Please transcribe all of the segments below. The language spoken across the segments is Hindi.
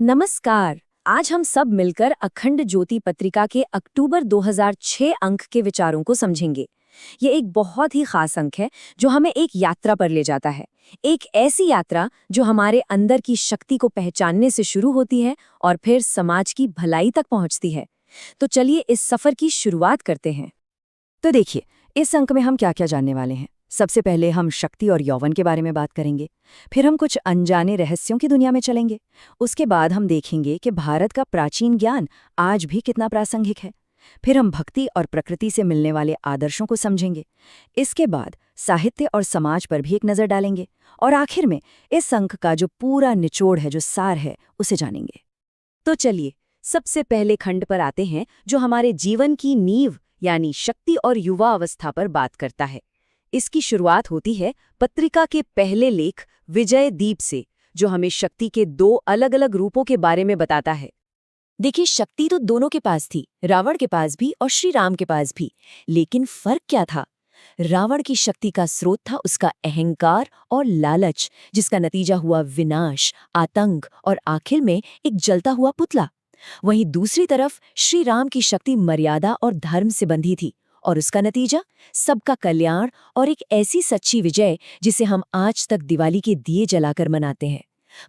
नमस्कार। आज हम सब मिलकर अखंड ज्योति पत्रिका के अक्टूबर 2006 अंक के विचारों को समझेंगे। ये एक बहुत ही खास अंक है जो हमें एक यात्रा पर ले जाता है। एक ऐसी यात्रा जो हमारे अंदर की शक्ति को पहचानने से शुरू होती है और फिर समाज की भलाई तक पहुंचती है। तो चलिए इस सफर की शुरुआत करते हैं। तो देखिए, इस अंक में हम क्या क्या जानने वाले हैं। सबसे पहले हम शक्ति और यौवन के बारे में बात करेंगे। फिर हम कुछ अनजाने रहस्यों की दुनिया में चलेंगे। उसके बाद हम देखेंगे कि भारत का प्राचीन ज्ञान आज भी कितना प्रासंगिक है। फिर हम भक्ति और प्रकृति से मिलने वाले आदर्शों को समझेंगे। इसके बाद साहित्य और समाज पर भी एक नज़र डालेंगे। और आखिर में इस अंक का जो पूरा निचोड़ है, जो सार है, उसे जानेंगे। तो चलिए सबसे पहले खंड पर आते हैं जो हमारे जीवन की नींव यानी शक्ति और युवा अवस्था पर बात करता है। इसकी शुरुआत होती है पत्रिका के पहले लेख विजय दीप से, जो हमें शक्ति के दो अलग अलग रूपों के बारे में बताता है। देखिए, शक्ति तो दोनों के पास थी, रावण के पास भी और श्री राम के पास भी। लेकिन फर्क क्या था? रावण की शक्ति का स्रोत था उसका अहंकार और लालच, जिसका नतीजा हुआ विनाश, आतंक और आखिर में एक जलता हुआ पुतला। वहीं दूसरी तरफ श्री राम की शक्ति मर्यादा और धर्म से बंधी थी, और उसका नतीजा सबका कल्याण और एक ऐसी सच्ची विजय जिसे हम आज तक दिवाली के दिए जलाकर मनाते हैं।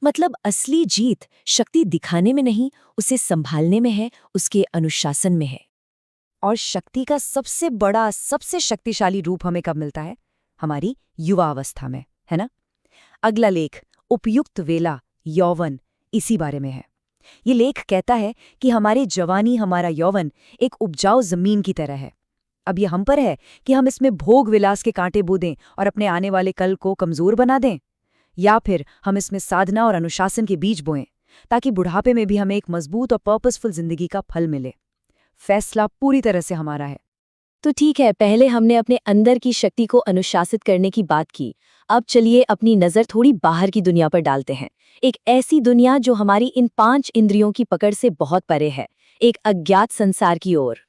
मतलब असली जीत शक्ति दिखाने में नहीं, उसे संभालने में है, उसके अनुशासन में है। और शक्ति का सबसे बड़ा, सबसे शक्तिशाली रूप हमें कब मिलता है? हमारी युवा अवस्था में, है ना? अगला लेख उपयुक्त वेला, यौवन, इसी बारे में है। ये लेख कहता है कि हमारी जवानी, हमारा यौवन एक उपजाऊ जमीन की तरह है। अब ये हम पर है कि हम इसमें भोग विलास के कांटे बो दें और अपने आने वाले कल को कमजोर बना दें, या फिर हम इसमें साधना और अनुशासन के बीज बोएं, ताकि बुढ़ापे में भी हमें एक मजबूत और पर्पसफुल जिंदगी का फल मिले। फैसला पूरी तरह से हमारा है। तो ठीक है, पहले हमने अपने अंदर की शक्ति को अनुशासित करने की बात की। अब चलिए अपनी नज़र थोड़ी बाहर की दुनिया पर डालते हैं। एक ऐसी दुनिया जो हमारी इन 5 इंद्रियों की पकड़ से बहुत परे है, एक अज्ञात संसार की ओर।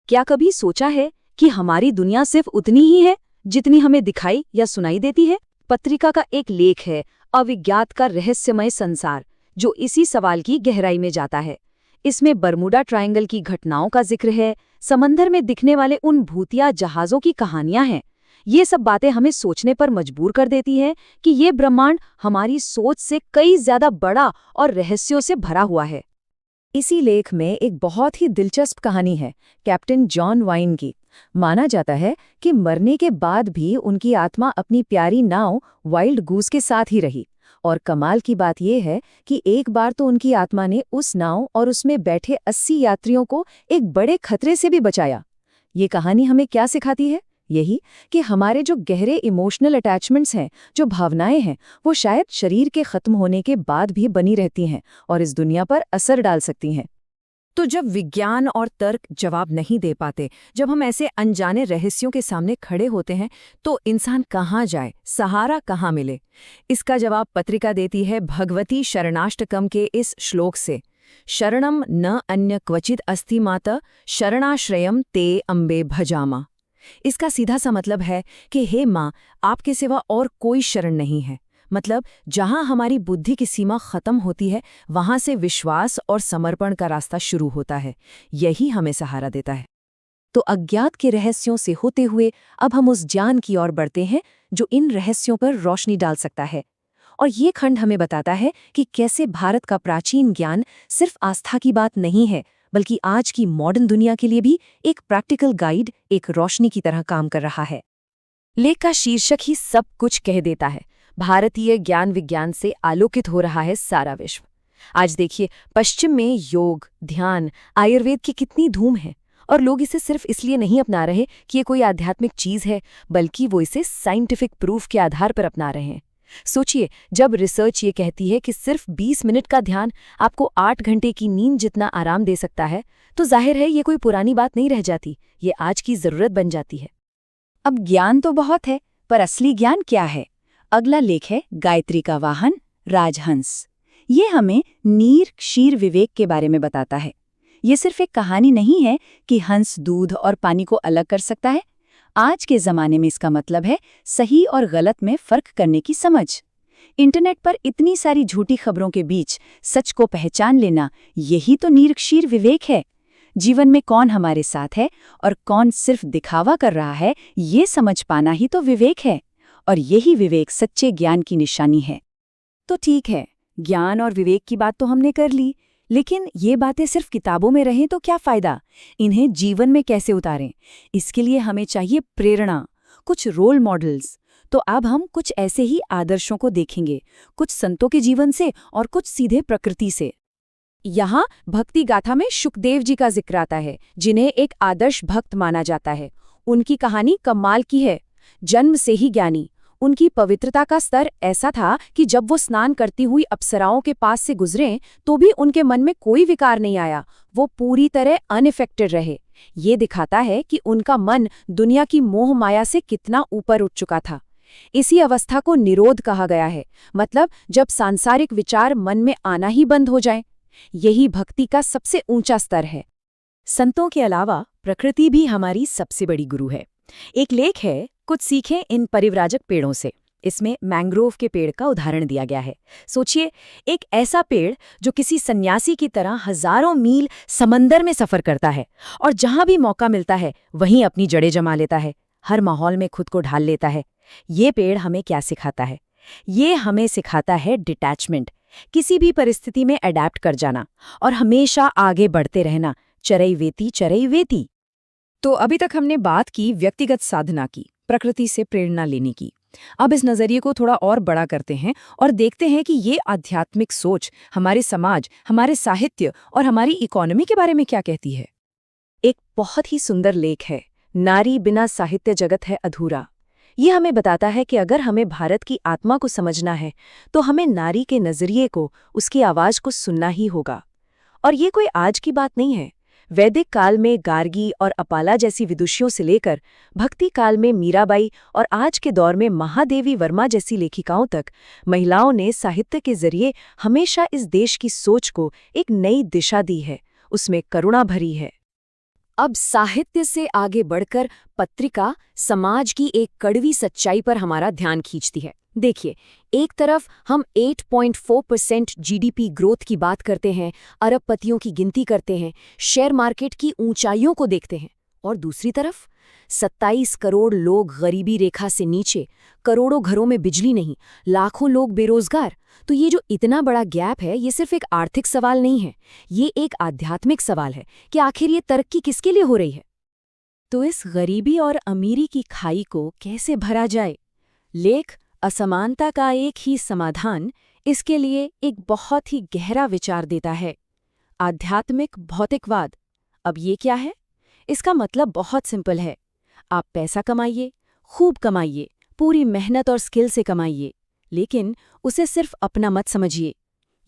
क्या कभी सोचा है कि हमारी दुनिया सिर्फ उतनी ही है जितनी हमें दिखाई या सुनाई देती है? पत्रिका का एक लेख है अविज्ञात का रहस्यमय संसार, जो इसी सवाल की गहराई में जाता है। इसमें बर्मुडा ट्रायंगल की घटनाओं का जिक्र है, समंदर में दिखने वाले उन भूतिया जहाज़ों की कहानियां हैं। ये सब बातें हमें सोचने पर मजबूर कर देती है कि ये ब्रह्मांड हमारी सोच से कई ज्यादा बड़ा और रहस्यों से भरा हुआ है। इसी लेख में एक बहुत ही दिलचस्प कहानी है कैप्टन जॉन वाइन की। माना जाता है कि मरने के बाद भी उनकी आत्मा अपनी प्यारी नाव वाइल्ड गूस के साथ ही रही। और कमाल की बात यह है कि एक बार तो उनकी आत्मा ने उस नाव और उसमें बैठे 80 यात्रियों को एक बड़े खतरे से भी बचाया। ये कहानी हमें क्या सिखाती है? यही कि हमारे जो गहरे इमोशनल अटैचमेंट्स हैं, जो भावनाएं हैं, वो शायद शरीर के खत्म होने के बाद भी बनी रहती हैं और इस दुनिया पर असर डाल सकती हैं। तो जब विज्ञान और तर्क जवाब नहीं दे पाते, जब हम ऐसे अनजाने रहस्यों के सामने खड़े होते हैं, तो इंसान कहाँ जाए, सहारा कहाँ मिले? इसका जवाब पत्रिका देती है भगवती शरणाष्टकम के इस श्लोक से। शरणम न अन्य क्वचित अस्ति माता शरणाश्रयम ते अम्बे भजामा। इसका सीधा सा मतलब है कि हे माँ, आपके सिवा और कोई शरण नहीं है। मतलब जहां हमारी बुद्धि की सीमा खत्म होती है, वहां से विश्वास और समर्पण का रास्ता शुरू होता है। यही हमें सहारा देता है। तो अज्ञात के रहस्यों से होते हुए अब हम उस ज्ञान की ओर बढ़ते हैं जो इन रहस्यों पर रोशनी डाल सकता है। और ये खंड हमें बताता है कि कैसे भारत का प्राचीन ज्ञान सिर्फ आस्था की बात नहीं है, बल्कि आज की मॉडर्न दुनिया के लिए भी एक प्रैक्टिकल गाइड, एक रोशनी की तरह काम कर रहा है। लेख का शीर्षक ही सब कुछ कह देता है। भारतीय ज्ञान विज्ञान से आलोकित हो रहा है सारा विश्व। आज देखिए, पश्चिम में योग, ध्यान, आयुर्वेद की कितनी धूम है, और लोग इसे सिर्फ इसलिए नहीं अपना रहे कि ये कोई आध्यात्मिक चीज है, बल्कि वो इसे साइंटिफिक प्रूफ के आधार पर अपना रहे हैं। सोचिए, जब रिसर्च ये कहती है कि सिर्फ 20 मिनट का ध्यान आपको 8 घंटे की नींद जितना आराम दे सकता है, तो जाहिर है ये कोई पुरानी बात नहीं रह जाती, ये आज की जरूरत बन जाती है। अब ज्ञान तो बहुत है, पर असली ज्ञान क्या है? अगला लेख है गायत्री का वाहन, राजहंस। ये हमें नीर क्षीर विवेक के बारे में बताता है। ये सिर्फ एक कहानी नहीं है कि हंस दूध और पानी को अलग कर सकता है। आज के जमाने में इसका मतलब है सही और गलत में फर्क करने की समझ। इंटरनेट पर इतनी सारी झूठी खबरों के बीच सच को पहचान लेना, यही तो निरीक्षीर विवेक है। जीवन में कौन हमारे साथ है और कौन सिर्फ दिखावा कर रहा है, ये समझ पाना ही तो विवेक है। और यही विवेक सच्चे ज्ञान की निशानी है। तो ठीक है, ज्ञान और विवेक की बात तो हमने कर ली, लेकिन ये बातें सिर्फ किताबों में रहें तो क्या फायदा? इन्हें जीवन में कैसे उतारें? इसके लिए हमें चाहिए प्रेरणा, कुछ रोल मॉडल्स। तो अब हम कुछ ऐसे ही आदर्शों को देखेंगे, कुछ संतों के जीवन से और कुछ सीधे प्रकृति से। यहाँ भक्ति गाथा में शुकदेव जी का जिक्र आता है, जिन्हें एक आदर्श भक्त माना जाता है। उनकी कहानी कमाल की है। जन्म से ही ज्ञानी, उनकी पवित्रता का स्तर ऐसा था कि जब वो स्नान करती हुई अप्सराओं के पास से गुजरे तो भी उनके मन में कोई विकार नहीं आया। वो पूरी तरह अनइफेक्टेड रहे। ये दिखाता है कि उनका मन दुनिया की मोह माया से कितना ऊपर उठ चुका था। इसी अवस्था को निरोध कहा गया है, मतलब जब सांसारिक विचार मन में आना ही बंद हो जाए। यही भक्ति का सबसे ऊंचा स्तर है। संतों के अलावा प्रकृति भी हमारी सबसे बड़ी गुरु है। एक लेख है, कुछ सीखें इन परिव्राजक पेड़ों से। इसमें मैंग्रोव के पेड़ का उदाहरण दिया गया है। सोचिए, एक ऐसा पेड़ जो किसी सन्यासी की तरह हजारों मील समंदर में सफर करता है और जहां भी मौका मिलता है वहीं अपनी जड़ें जमा लेता है, हर माहौल में खुद को ढाल लेता है। ये पेड़ हमें क्या सिखाता है? ये हमें सिखाता है डिटैचमेंट, किसी भी परिस्थिति में अडैप्ट कर जाना और हमेशा आगे बढ़ते रहना। चरई वेती। तो अभी तक हमने बात की व्यक्तिगत साधना की, प्रकृति से प्रेरणा लेने की। अब इस नजरिए को थोड़ा और बड़ा करते हैं और देखते हैं कि ये आध्यात्मिक सोच हमारे समाज, हमारे साहित्य और हमारी इकोनॉमी के बारे में क्या कहती है। एक बहुत ही सुंदर लेख है, नारी बिना साहित्य जगत है अधूरा। ये हमें बताता है कि अगर हमें भारत की आत्मा को समझना है तो हमें नारी के नजरिए को, उसकी आवाज को सुनना ही होगा। और ये कोई आज की बात नहीं है। वैदिक काल में गार्गी और अपाला जैसी विदुषियों से लेकर भक्ति काल में मीराबाई और आज के दौर में महादेवी वर्मा जैसी लेखिकाओं तक महिलाओं ने साहित्य के जरिए हमेशा इस देश की सोच को एक नई दिशा दी है, उसमें करुणा भरी है। अब साहित्य से आगे बढ़कर पत्रिका समाज की एक कड़वी सच्चाई पर हमारा ध्यान खींचती है। देखिए, एक तरफ हम 8.4% जीडीपी ग्रोथ की बात करते हैं, अरबपतियों की गिनती करते हैं, शेयर मार्केट की ऊंचाइयों को देखते हैं, और दूसरी तरफ 27 करोड़ लोग गरीबी रेखा से नीचे, करोड़ों घरों में बिजली नहीं, लाखों लोग बेरोजगार। तो ये जो इतना बड़ा गैप है, ये सिर्फ एक आर्थिक सवाल नहीं है, ये एक आध्यात्मिक सवाल है कि आखिर ये तरक्की किसके लिए हो रही है। तो इस गरीबी और अमीरी की खाई को कैसे भरा जाए? लेख असमानता का एक ही समाधान इसके लिए एक बहुत ही गहरा विचार देता है, आध्यात्मिक भौतिकवाद। अब ये क्या है? इसका मतलब बहुत सिंपल है। आप पैसा कमाइए, खूब कमाइए, पूरी मेहनत और स्किल से कमाइए, लेकिन उसे सिर्फ अपना मत समझिए।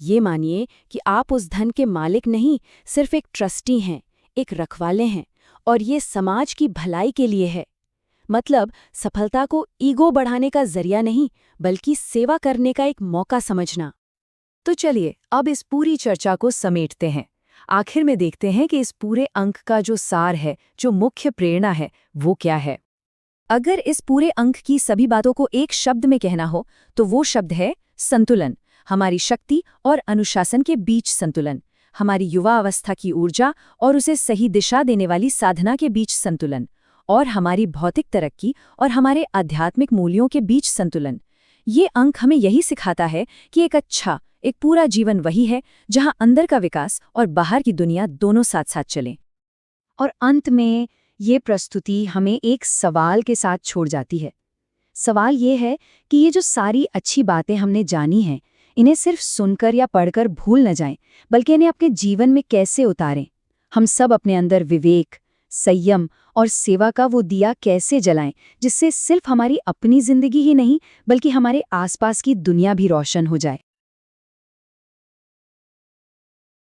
ये मानिए कि आप उस धन के मालिक नहीं, सिर्फ एक ट्रस्टी हैं, एक रखवाले हैं, और ये समाज की भलाई के लिए है। मतलब सफलता को ईगो बढ़ाने का जरिया नहीं, बल्कि सेवा करने का एक मौका समझना। तो चलिए अब इस पूरी चर्चा को समेटते हैं। आखिर में देखते हैं कि इस पूरे अंक का जो सार है, जो मुख्य प्रेरणा है, वो क्या है। अगर इस पूरे अंक की सभी बातों को एक शब्द में कहना हो तो वो शब्द है संतुलन। हमारी शक्ति और अनुशासन के बीच संतुलन, हमारी युवा अवस्था की ऊर्जा और उसे सही दिशा देने वाली साधना के बीच संतुलन, और हमारी भौतिक तरक्की और हमारे आध्यात्मिक मूल्यों के बीच संतुलन। ये अंक हमें यही सिखाता है कि एक पूरा जीवन वही है जहां अंदर का विकास और बाहर की दुनिया दोनों साथ साथ चलें। और अंत में ये प्रस्तुति हमें एक सवाल के साथ छोड़ जाती है। सवाल ये है कि ये जो सारी अच्छी बातें हमने जानी हैं, इन्हें सिर्फ सुनकर या पढ़कर भूल न जाएं, बल्कि इन्हें अपने जीवन में कैसे उतारें। हम सब अपने अंदर विवेक, संयम और सेवा का वो दिया कैसे जलाएं, जिससे सिर्फ हमारी अपनी जिंदगी ही नहीं, बल्कि हमारे आसपास की दुनिया भी रोशन हो जाए।